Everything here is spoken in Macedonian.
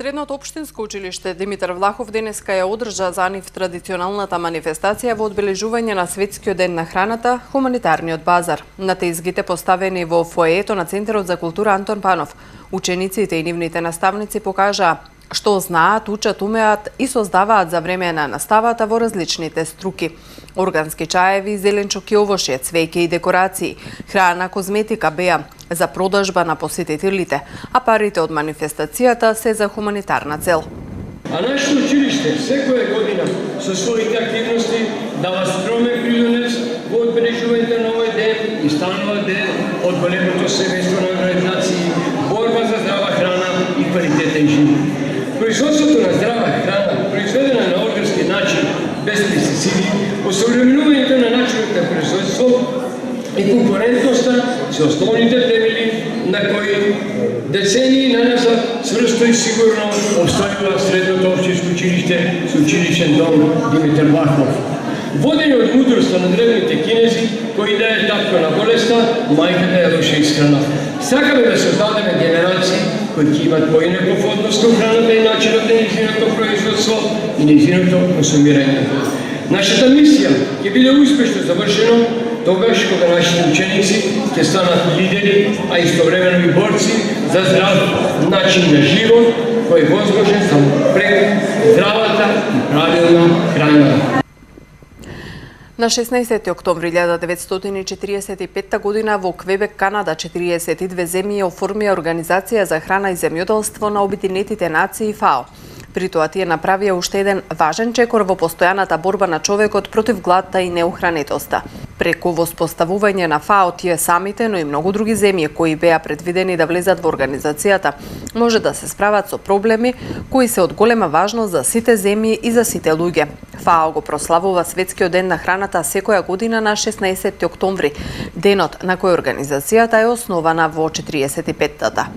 Средното општинско училиште Димитар Влахов денеска ја одржа за нив традиционалната манифестација во одбележување на Светскиот ден на храната, хуманитарниот базар. На тезгите поставени во фоеето на Центарот за култура Антон Панов, учениците и нивните наставници покажаа што знаат, учат, умеат и создаваат за време на наставата во различните струки. Органски чаеви, зеленчук и овошје, цвеќе и декорации, храна, козметика беа за продажба на посетителите, а парите од манифестацијата се за хуманитарна цел. А нашето училиште секоја година со своите активности дава скромен принос во одбележувањето на овој ден и станува ден од големото семејство на организации, борба за здрава храна и квалитетен живот. Производството на здрава храна, произведена на органски начин, без пестициди, осовременувањето на начинот на производство и конкурентноста се основните темели на кои децении наназад цврсто и сигурно обстојува Средното општинско училиште со училишен дом Димитар Влахов. Водени од мудростта на древните кинези, кои да е татко на болеста, мајката е лоша исхрана. Сакаме да создадеме генерации кои ќе имат поинаков однос кон храната и начинот на нејзиното производство и нејзиното консумирање. Нашата мисија ќе биде успешно завршено тогаш кога нашите ученици ќе станат лидери, а истовремено и борци за здрав начин на живот кој е возможен само преку здравата и правилна храна. На 16 октомври 1945 година во Квебек, Канада, 42 земји оформија Организација за храна и земјоделство на Обединетите нации ФАО. При тоа тие направија уште еден важен чекор во постојаната борба на човекот против гладта и неухранетоста. Преку воспоставување на ФАО тие самите, но и многу други земји кои беа предвидени да влезат во организацијата, може да се справат со проблеми кои се од голема важност за сите земји и за сите луѓе. ФАО го прославува Светскиот ден на храната секоја година на 16 октомври, денот на кој организацијата е основана во 45-тата.